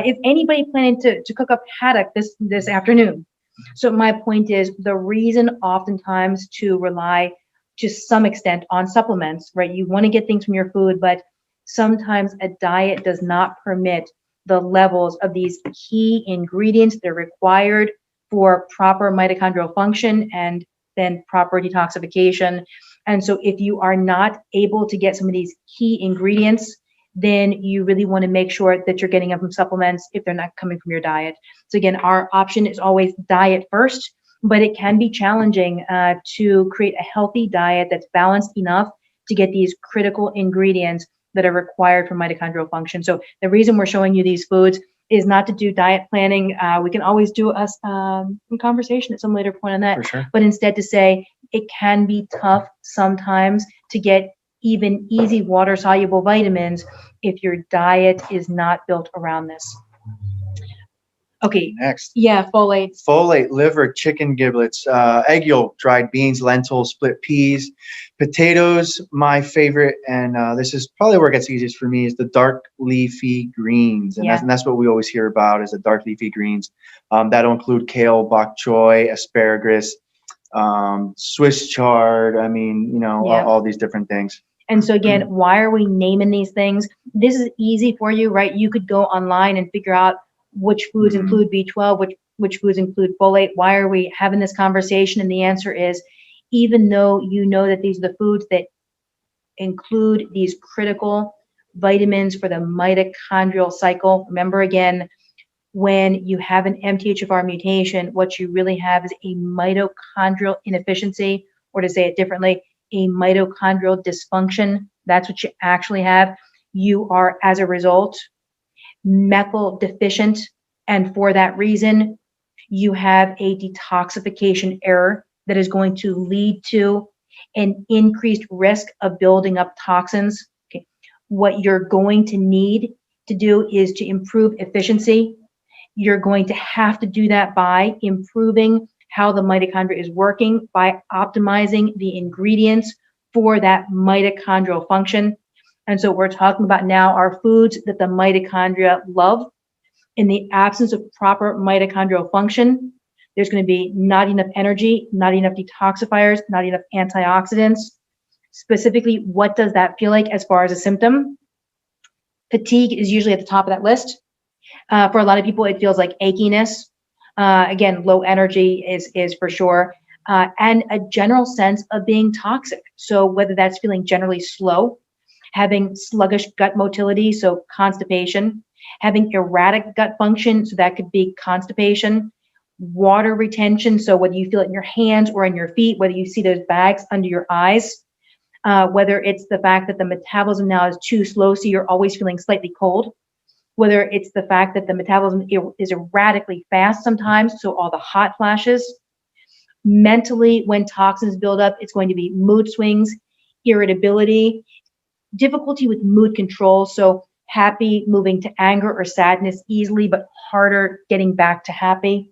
Is anybody planning to cook up haddock this afternoon? So my point is, the reason oftentimes to rely to some extent on supplements, right? You want to get things from your food, but sometimes a diet does not permit the levels of these key ingredients that are required for proper mitochondrial function and then proper detoxification. And so if you are not able to get some of these key ingredients, then you really want to make sure that you're getting them from supplements if they're not coming from your diet. So again, our option is always diet first, but it can be challenging to create a healthy diet that's balanced enough to get these critical ingredients that are required for mitochondrial function. So the reason we're showing you these foods is not to do diet planning. We can always do a conversation at some later point on that, For sure. but instead to say it can be tough sometimes to get even easy water soluble vitamins if your diet is not built around this. Okay. Next. Yeah, folate. Folate, liver, chicken giblets, egg yolk, dried beans, lentils, split peas, potatoes. My favorite, and this is probably where it gets easiest for me, is the dark leafy greens, and that's what we always hear about, is the dark leafy greens. That'll include kale, bok choy, asparagus, Swiss chard. I mean, all these different things. And so again, why are we naming these things? This is easy for you, right? You could go online and figure out which foods include B12, which foods include folate. Why are we having this conversation? And the answer is, even though you know that these are the foods that include these critical vitamins for the mitochondrial cycle, remember again, when you have an MTHFR mutation, what you really have is a mitochondrial inefficiency, or to say it differently, a mitochondrial dysfunction. That's what you actually have. You are, as a result, methyl deficient, and for that reason, you have a detoxification error that is going to lead to an increased risk of building up toxins. Okay. What you're going to need to do is to improve efficiency. You're going to have to do that by improving how the mitochondria is working, by optimizing the ingredients for that mitochondrial function. And so what we're talking about now are foods that the mitochondria love. In the absence of proper mitochondrial function, there's going to be not enough energy, not enough detoxifiers, not enough antioxidants. Specifically, what does that feel like as far as a symptom? Fatigue is usually at the top of that list. For a lot of people, it feels like achiness. Again, low energy is for sure. And a general sense of being toxic. So whether that's feeling generally slow, having sluggish gut motility, so constipation, having erratic gut function, so that could be constipation, water retention. So whether you feel it in your hands or in your feet, whether you see those bags under your eyes, whether it's the fact that the metabolism now is too slow, so you're always feeling slightly cold, whether it's the fact that the metabolism is erratically fast sometimes, so all the hot flashes. Mentally, when toxins build up, it's going to be mood swings, irritability, difficulty with mood control. So happy moving to anger or sadness easily, but harder getting back to happy.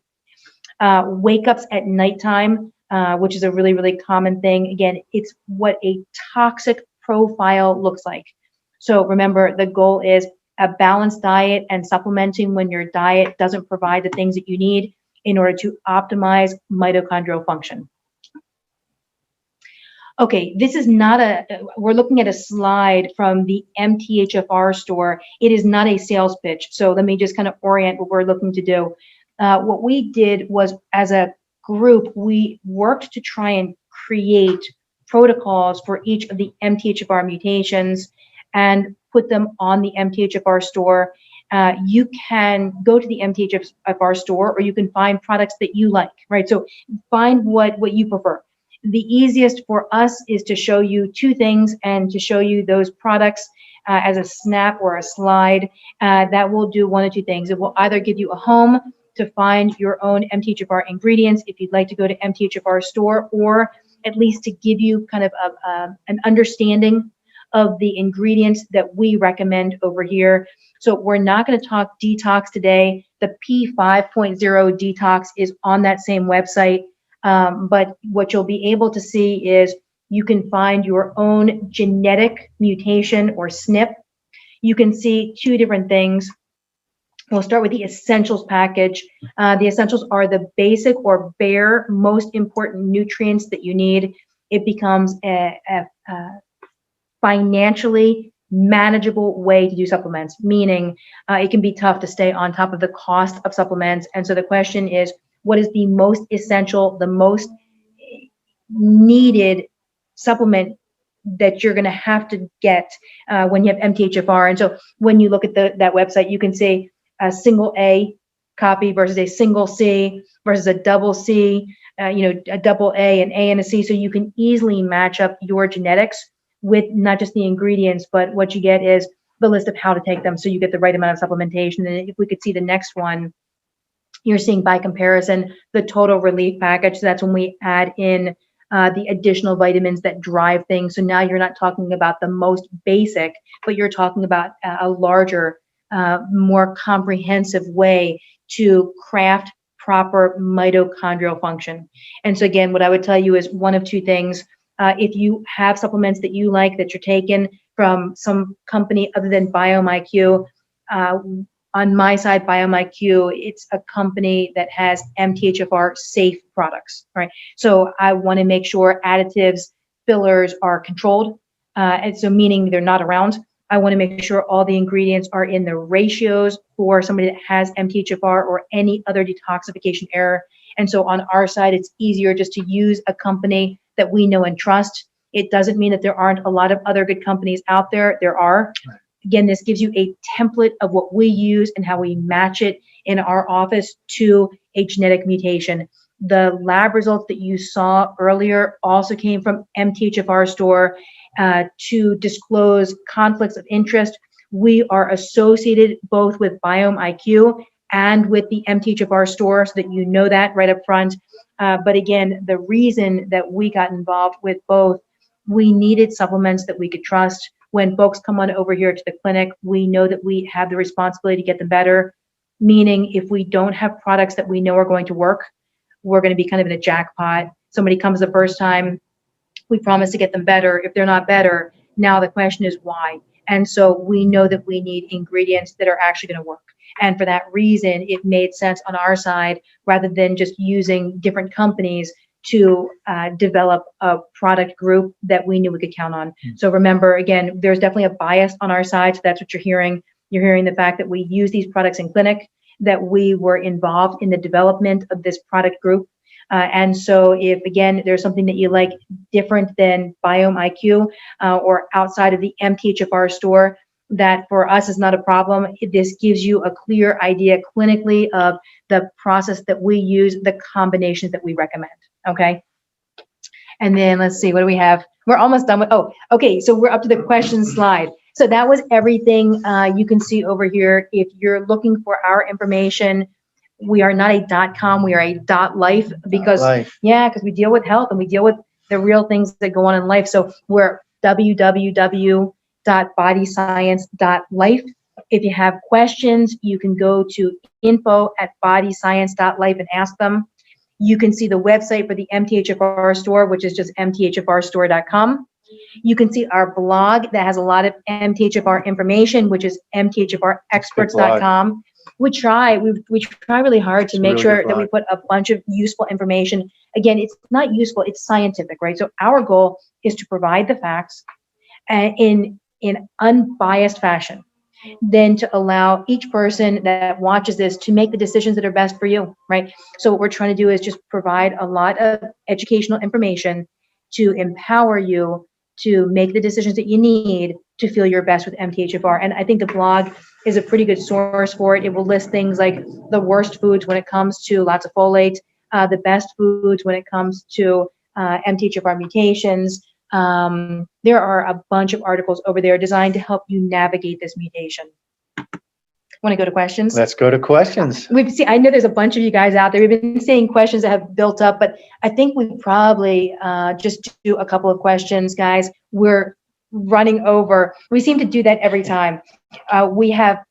Wake ups at nighttime, which is a really, really common thing. Again, it's what a toxic profile looks like. So remember, the goal is a balanced diet and supplementing when your diet doesn't provide the things that you need in order to optimize mitochondrial function. Okay, this is not we're looking at a slide from the MTHFR store. It is not a sales pitch. So let me just kind of orient what we're looking to do. What we did was, as a group, we worked to try and create protocols for each of the MTHFR mutations and put them on the MTHFR store. You can go to the MTHFR store, or you can find products that you like, right? So find what you prefer. The easiest for us is to show you two things and to show you those products as a snap or a slide. That will do one of two things. It will either give you a home to find your own MTHFR ingredients if you'd like to go to MTHFR store, or at least to give you kind of an understanding of the ingredients that we recommend over here. So we're not going to talk detox today. The P5.0 detox is on that same website. But what you'll be able to see is you can find your own genetic mutation or SNP. You can see two different things. We'll start with the essentials package. The essentials are the basic or bare most important nutrients that you need. It becomes a financially manageable way to do supplements, meaning it can be tough to stay on top of the cost of supplements. And so the question is, what is the most essential, the most needed supplement that you're going to have to get when you have MTHFR? And so when you look at that website, you can see a single A copy versus a single C versus a double C, a double A, an A and a C. So you can easily match up your genetics with not just the ingredients, but what you get is the list of how to take them, so you get the right amount of supplementation. And if we could see the next one, you're seeing by comparison the total relief package. So that's when we add in the additional vitamins that drive things. So now you're not talking about the most basic, but you're talking about a larger, more comprehensive way to craft proper mitochondrial function. And so again, what I would tell you is one of two things. If you have supplements that you like that you're taking from some company other than BiomeIQ, on my side, BiomeIQ, it's a company that has MTHFR safe products, right? So I want to make sure additives, fillers are controlled. And so meaning they're not around. I want to make sure all the ingredients are in the ratios for somebody that has MTHFR or any other detoxification error. And so on our side, it's easier just to use a company that we know and trust. It doesn't mean that there aren't a lot of other good companies out there. There are. Right. Again, this gives you a template of what we use and how we match it in our office to a genetic mutation. The lab results that you saw earlier also came from MTHFR store. To disclose conflicts of interest, we are associated both with BiomeIQ and with the MTHFR store, so that you know that right up front. But again, the reason that we got involved with both, we needed supplements that we could trust. When folks come on over here to the clinic, we know that we have the responsibility to get them better, meaning if we don't have products that we know are going to work, we're going to be kind of in a jackpot. Somebody comes the first time, we promise to get them better. If they're not better, now the question is why? And so we know that we need ingredients that are actually going to work. And for that reason, it made sense on our side, rather than just using different companies to develop a product group that we knew we could count on. So remember, again, there's definitely a bias on our side. So that's what you're hearing. You're hearing the fact that we use these products in clinic, that we were involved in the development of this product group. And so if, again, there's something that you like different than BiomeIQ or outside of the MTHFR store, that for us is not a problem. This gives you a clear idea clinically of the process that we use, the combinations that we recommend. Okay. And then let's see, what do we have? We're almost done with, oh, okay. So we're up to the question slide. So that was everything you can see over here. If you're looking for our information, we are not a .com, we are a .life because, yeah, because we deal with health and we deal with the real things that go on in life. So we're www.bodyscience.life. If you have questions, you can go to info@bodyscience.life and ask them. You can see the website for the MTHFR store, which is just mthfrstore.com. You can see our blog that has a lot of MTHFR information, which is mthfrexperts.com. We try really hard to make sure that we put a bunch of useful information. Again, it's not useful, it's scientific, right? So our goal is to provide the facts in unbiased fashion, then to allow each person that watches this to make the decisions that are best for you, right? So what we're trying to do is just provide a lot of educational information to empower you to make the decisions that you need to feel your best with MTHFR. And I think the blog is a pretty good source for it. It will list things like the worst foods when it comes to lots of folate, the best foods when it comes to MTHFR mutations. There are a bunch of articles over there designed to help you navigate this mutation. Want to go to questions? Let's go to questions. I know there's a bunch of you guys out there. We've been seeing questions that have built up, but I think we probably just do a couple of questions, guys. We're running over. We seem to do that every time. We have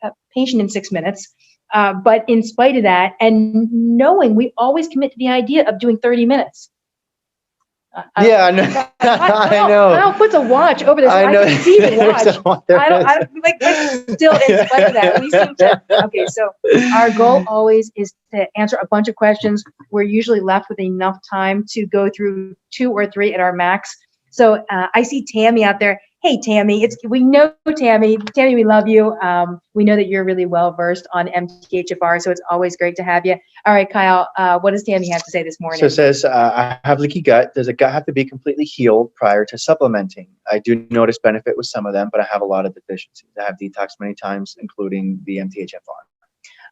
a patient in 6 minutes, but in spite of that, and knowing we always commit to the idea of doing 30 minutes. Yeah, I know. I know. Kyle puts a watch over there. So I can see the watch. I don't like still in spite of that. We seem to. Okay, so our goal always is to answer a bunch of questions. We're usually left with enough time to go through 2 or 3 at our max. So I see Tammy out there. Hey, Tammy, we know Tammy. Tammy, we love you. We know that you're really well versed on MTHFR, so it's always great to have you. All right, Kyle, what does Tammy have to say this morning? So it says, I have leaky gut. Does a gut have to be completely healed prior to supplementing? I do notice benefit with some of them, but I have a lot of deficiencies. I have detoxed many times, including the MTHFR.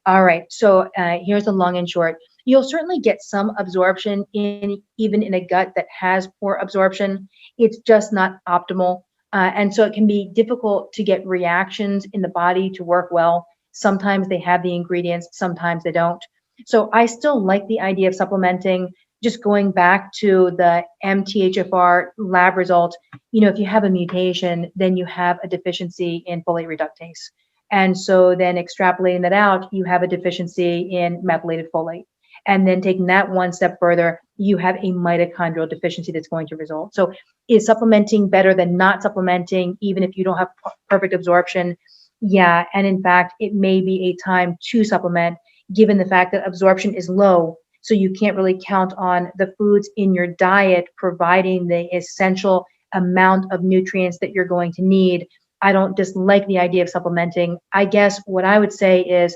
All right, so here's the long and short. You'll certainly get some absorption even in a gut that has poor absorption. It's just not optimal. And so it can be difficult to get reactions in the body to work well. Sometimes they have the ingredients, sometimes they don't. So I still like the idea of supplementing. Just going back to the MTHFR lab result, if you have a mutation, then you have a deficiency in folate reductase. And so then extrapolating that out, you have a deficiency in methylated folate. And then taking that one step further, you have a mitochondrial deficiency that's going to result. So is supplementing better than not supplementing, even if you don't have perfect absorption? Yeah, and in fact, it may be a time to supplement, given the fact that absorption is low. So you can't really count on the foods in your diet providing the essential amount of nutrients that you're going to need. I don't dislike the idea of supplementing. I guess what I would say is,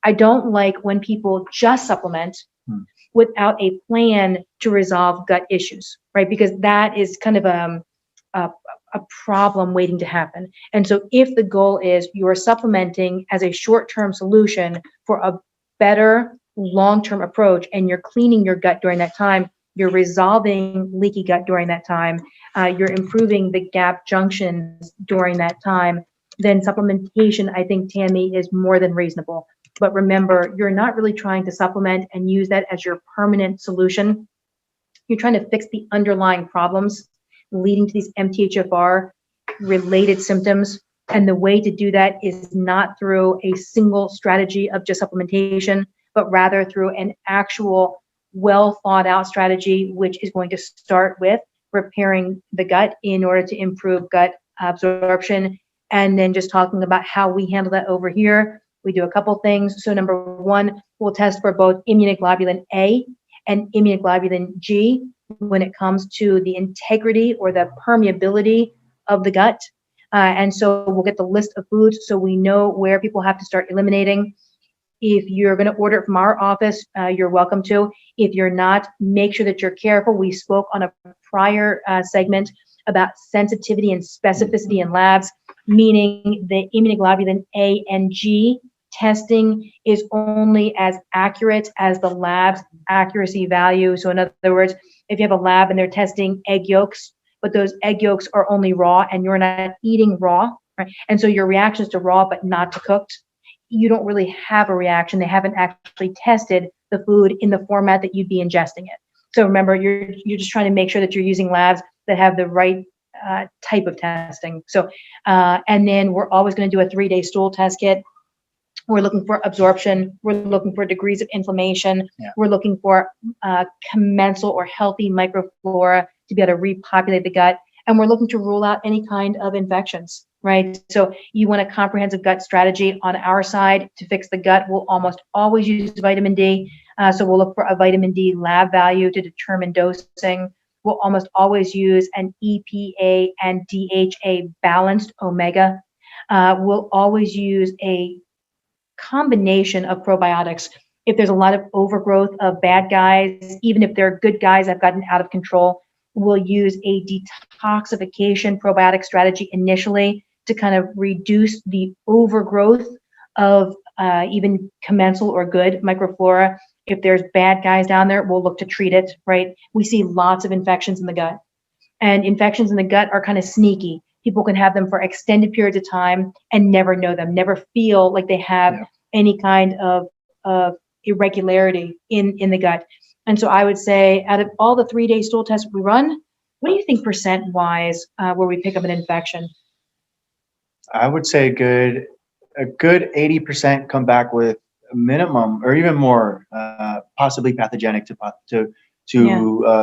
I don't like when people just supplement without a plan to resolve gut issues, right? Because that is kind of a problem waiting to happen. And so if the goal is you're supplementing as a short-term solution for a better long-term approach, and you're cleaning your gut during that time, you're resolving leaky gut during that time, you're improving the gap junctions during that time, then supplementation, I think, Tammy, is more than reasonable. But remember, you're not really trying to supplement and use that as your permanent solution. You're trying to fix the underlying problems leading to these MTHFR related symptoms. And the way to do that is not through a single strategy of just supplementation, but rather through an actual well thought out strategy, which is going to start with repairing the gut in order to improve gut absorption. And then just talking about how we handle that over here. We do a couple things. So number one, we'll test for both immunoglobulin A and immunoglobulin G when it comes to the integrity or the permeability of the gut. And so we'll get the list of foods so we know where people have to start eliminating. If you're going to order it from our office, you're welcome to. If you're not, make sure that you're careful. We spoke on a prior segment about sensitivity and specificity in labs. meaning the immunoglobulin A and G testing is only as accurate as the lab's accuracy value. So in other words, if you have a lab and they're testing egg yolks, but those egg yolks are only raw and you're not eating raw, right? And so your reaction is to raw but not to cooked, you don't really have a reaction. They haven't actually tested the food in the format that you'd be ingesting it. So remember, you're just trying to make sure that you're using labs that have the right type of testing. So, and then we're always going to do a 3-day stool test kit. We're looking for absorption. We're looking for degrees of inflammation. Yeah. We're looking for commensal or healthy microflora to be able to repopulate the gut. And we're looking to rule out any kind of infections, right? So you want a comprehensive gut strategy on our side to fix the gut. We'll almost always use vitamin D. So we'll look for a vitamin D lab value to determine dosing. We'll almost always use an EPA and DHA balanced omega. We'll always use a combination of probiotics. If there's a lot of overgrowth of bad guys, even if they're good guys that have gotten out of control, we'll use a detoxification probiotic strategy initially to kind of reduce the overgrowth of even commensal or good microflora. If there's bad guys down there, we'll look to treat it, right? We see lots of infections in the gut, and infections in the gut are kind of sneaky. People can have them for extended periods of time and never know them, never feel like they have any kind of irregularity in the gut. And so I would say out of all the 3-day stool tests we run, what do you think percent-wise where we pick up an infection? I would say a good 80% come back with a minimum or even more, possibly pathogenic to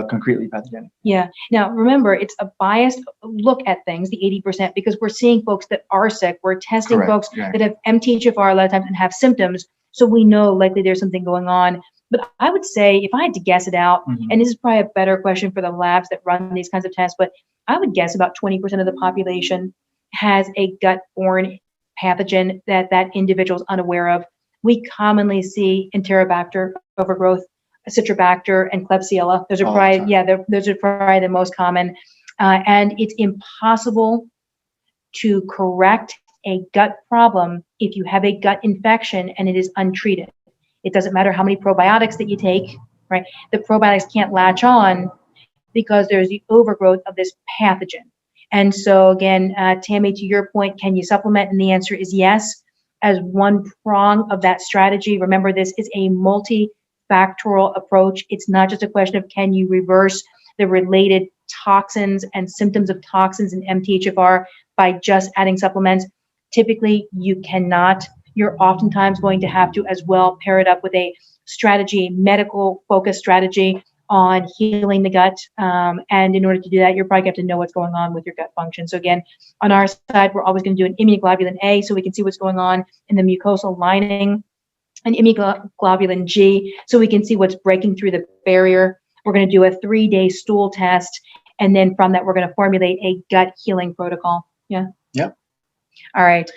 concretely pathogenic. Yeah. Now, remember, it's a biased look at things, the 80%, because we're seeing folks that are sick. We're testing folks that have MTHFR a lot of times and have symptoms. So we know likely there's something going on. But I would say if I had to guess it out, and this is probably a better question for the labs that run these kinds of tests, but I would guess about 20% of the population has a gut-borne pathogen that individual is unaware of. We commonly see Enterobacter overgrowth, Citrobacter, and Klebsiella. Those are probably, those are probably the most common. And it's impossible to correct a gut problem if you have a gut infection and it is untreated. It doesn't matter how many probiotics that you take, right? The probiotics can't latch on because there's the overgrowth of this pathogen. And so again, Tammy, to your point, can you supplement? And the answer is yes. As one prong of that strategy, remember this is a multifactorial approach. It's not just a question of can you reverse the related toxins and symptoms of toxins in MTHFR by just adding supplements. Typically, you cannot. You're oftentimes going to have to as well pair it up with a strategy, medical focus strategy on healing the gut. And in order to do that, you're probably going to have to know what's going on with your gut function. So again, on our side, we're always going to do an immunoglobulin A so we can see what's going on in the mucosal lining, and immunoglobulin G so we can see what's breaking through the barrier. We're going to do a 3-day stool test. And then from that, we're going to formulate a gut healing protocol. Yeah. Yep. All right.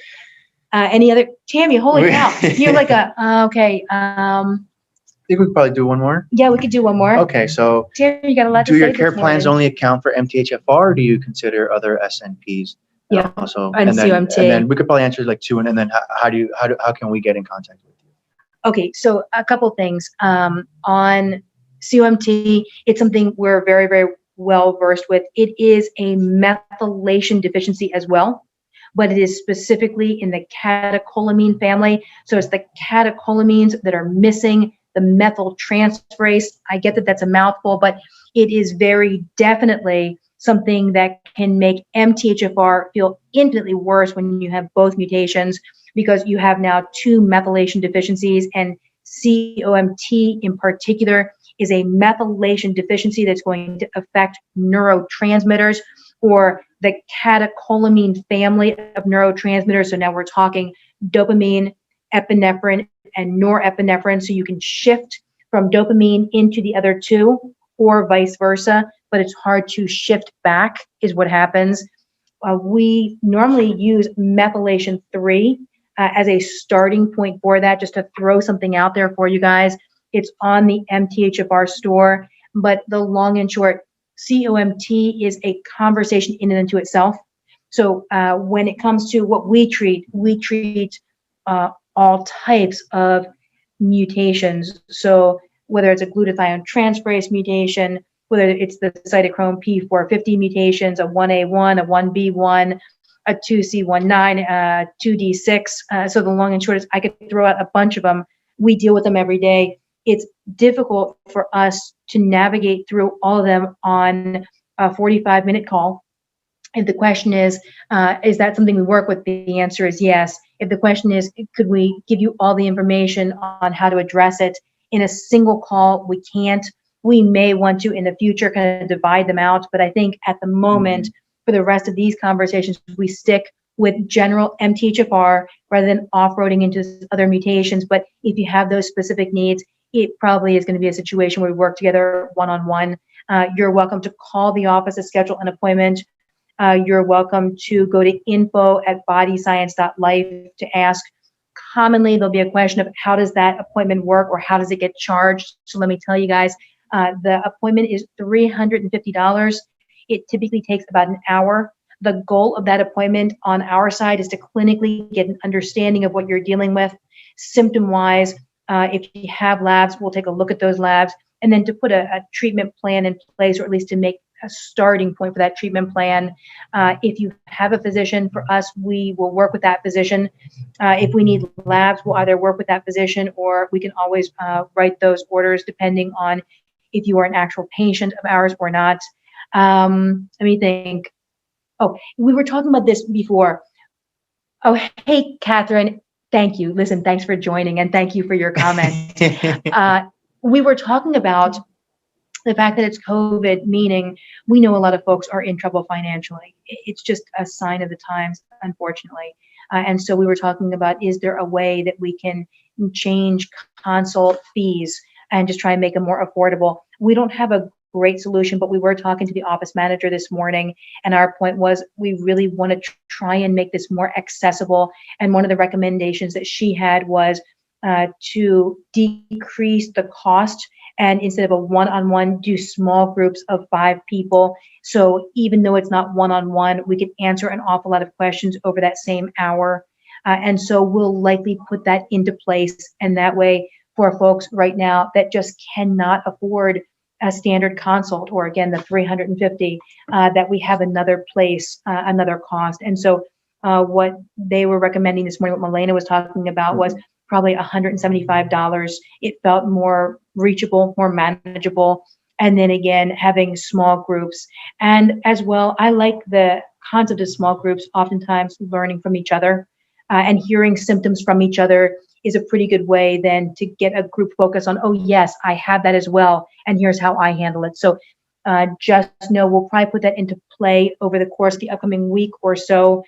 Any other? Tammy, holy cow. You're like okay. I think we could probably do one more. Yeah, we could do one more. Okay, so Tammy, you got a lot to do say your care plans only account for MTHFR, or do you consider other SNPs? Yeah, also, and COMT. And then we could probably answer like 2, and then how can we get in contact with you? Okay, so a couple things on COMT. It's something we're very, very well versed with. It is a methylation deficiency as well, but it is specifically in the catecholamine family. So it's the catecholamines that are missing the methyltransferase. I get that that's a mouthful, but it is very definitely something that can make MTHFR feel infinitely worse when you have both mutations, because you have now 2 methylation deficiencies, and COMT in particular is a methylation deficiency that's going to affect neurotransmitters, or the catecholamine family of neurotransmitters. So now we're talking dopamine, epinephrine, and norepinephrine. So you can shift from dopamine into the other 2 or vice versa, but it's hard to shift back is what happens. We normally use methylation 3 as a starting point for that, just to throw something out there for you guys. It's on the MTHFR store, but the long and short, COMT is a conversation in and into itself. So when it comes to what we treat all types of mutations. So whether it's a glutathione transferase mutation, whether it's the cytochrome P450 mutations, a 1A1, a 1B1, a 2C19, 2D6. So the long and short is I could throw out a bunch of them. We deal with them every day. It's difficult for us to navigate through all of them on a 45-minute call. If the question is that something we work with? The answer is yes. If the question is, could we give you all the information on how to address it in a single call? We can't. We may want to in the future kind of divide them out, but I think at the moment, for the rest of these conversations, we stick with general MTHFR rather than off-roading into other mutations. But if you have those specific needs, it probably is going to be a situation where we work together one-on-one. You're welcome to call the office to schedule an appointment. You're welcome to go to info@bodyscience.life to ask. Commonly, there'll be a question of how does that appointment work or how does it get charged? So let me tell you guys, the appointment is $350. It typically takes about an hour. The goal of that appointment on our side is to clinically get an understanding of what you're dealing with symptom-wise. If you have labs, we'll take a look at those labs, and then to put a treatment plan in place, or at least to make a starting point for that treatment plan. If you have a physician, for us, we will work with that physician. If we need labs, we'll either work with that physician or we can always write those orders depending on if you are an actual patient of ours or not. Let me think. Oh, we were talking about this before. Oh, hey, Catherine. Thank you. Listen, thanks for joining and thank you for your comment. We were talking about the fact that it's COVID, meaning we know a lot of folks are in trouble financially. It's just a sign of the times, unfortunately. And so we were talking about, is there a way that we can change consult fees and just try and make them more affordable? We don't have a great solution, but we were talking to the office manager this morning, and our point was we really want to try and make this more accessible. And one of the recommendations that she had was to decrease the cost, and instead of a one-on-one, do small groups of 5 people. So even though it's not one-on-one, we could answer an awful lot of questions over that same hour. And so we'll likely put that into place. And that way, for folks right now that just cannot afford a standard consult, or again, the $350, that we have another place, another cost. And so what they were recommending this morning, what Milena was talking about, was probably $175. It felt more reachable, more manageable. And then again, having small groups. And as well, I like the concept of small groups, oftentimes learning from each other and hearing symptoms from each other is a pretty good way then to get a group focus on, oh yes, I have that as well, and here's how I handle it. So just know we'll probably put that into play over the course of the upcoming week or so.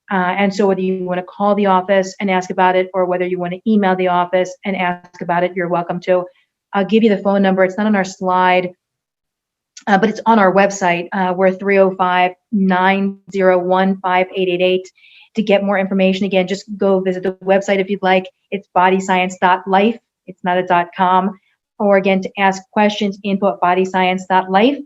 And so whether you want to call the office and ask about it, or whether you want to email the office and ask about it, you're welcome to. I'll give you the phone number. It's not on our slide, but it's on our website. We're 305-901-5888. To get more information, again, just go visit the website if you'd like. It's bodyscience.life. It's not a .com. Or again, to ask questions, info@bodyscience.life.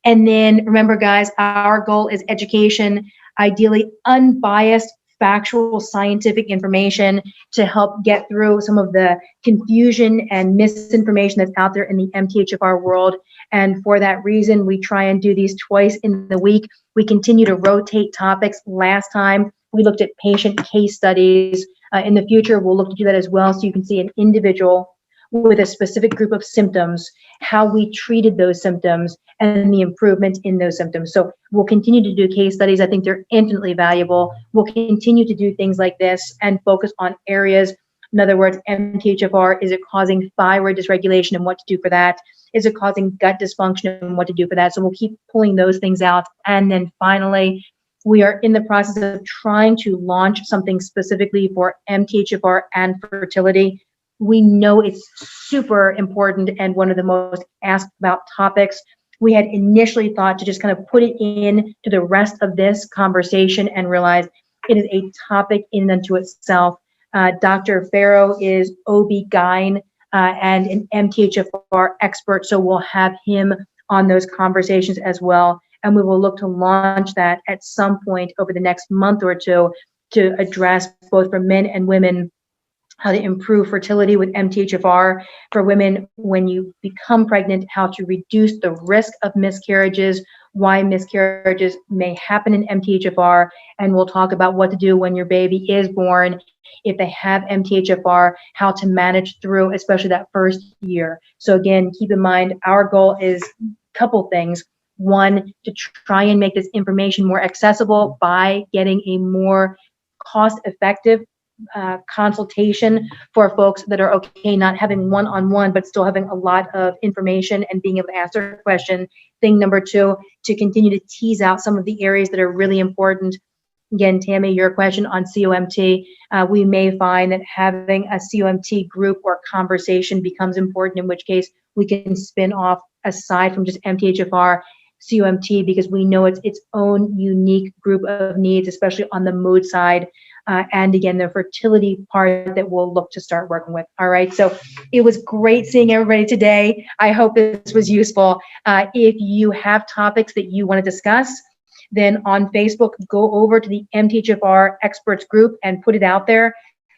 And then remember, guys, our goal is education, ideally unbiased, factual, scientific information to help get through some of the confusion and misinformation that's out there in the MTHFR world. And for that reason, we try and do these twice in the week. We continue to rotate topics. Last time, we looked at patient case studies. In the future, we'll look to do that as well, so you can see an individual with a specific group of symptoms, how we treated those symptoms, and the improvement in those symptoms. So we'll continue to do case studies. I think they're infinitely valuable. We'll continue to do things like this and focus on areas. In other words, MTHFR, is it causing thyroid dysregulation and what to do for that? Is it causing gut dysfunction and what to do for that? So we'll keep pulling those things out. And then finally, we are in the process of trying to launch something specifically for MTHFR and fertility. We know it's super important and one of the most asked about topics. We had initially thought to just kind of put it in to the rest of this conversation and realize it is a topic in and unto itself. Dr. Farrow is OB-GYN and an MTHFR expert, so we'll have him on those conversations as well. and we will look to launch that at some point over the next month or two to address both for men and women how to improve fertility with MTHFR for women when you become pregnant, how to reduce the risk of miscarriages, why miscarriages may happen in MTHFR, and we'll talk about what to do when your baby is born if they have MTHFR, how to manage through, especially that first year. So again, keep in mind, our goal is a couple things. One, to try and make this information more accessible by getting a more cost-effective consultation for folks that are okay not having one-on-one but still having a lot of information and being able to answer a question. Thing number two, to continue to tease out some of the areas that are really important. Again, Tammy, your question on COMT, we may find that having a COMT group or conversation becomes important, in which case we can spin off, aside from just MTHFR, COMT, because we know it's its own unique group of needs, especially on the mood side. And again, the fertility part that we'll look to start working with. All right. So it was great seeing everybody today. I hope this was useful. If you have topics that you want to discuss, then on Facebook, go over to the MTHFR experts group and put it out there.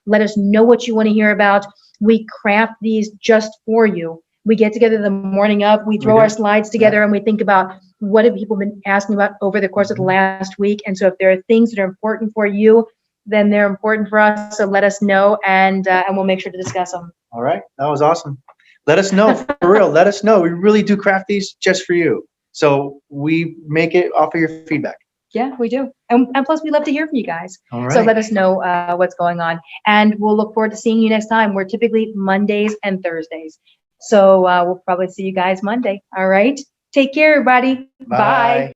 Let us know what you want to hear about. We craft these just for you. We get together the morning of, we throw our slides together, and we think about what have people been asking about over the course of the last week. And so if there are things that are important for you, then they're important for us. So let us know, and we'll make sure to discuss them. All right. That was awesome. Let us know, for real. Let us know. We really do craft these just for you. So we make it off of your feedback. Yeah, we do. And plus, we love to hear from you guys. All right. So let us know what's going on. And we'll look forward to seeing you next time. We're typically Mondays and Thursdays. So we'll probably see you guys Monday. All right. Take care, everybody. Bye.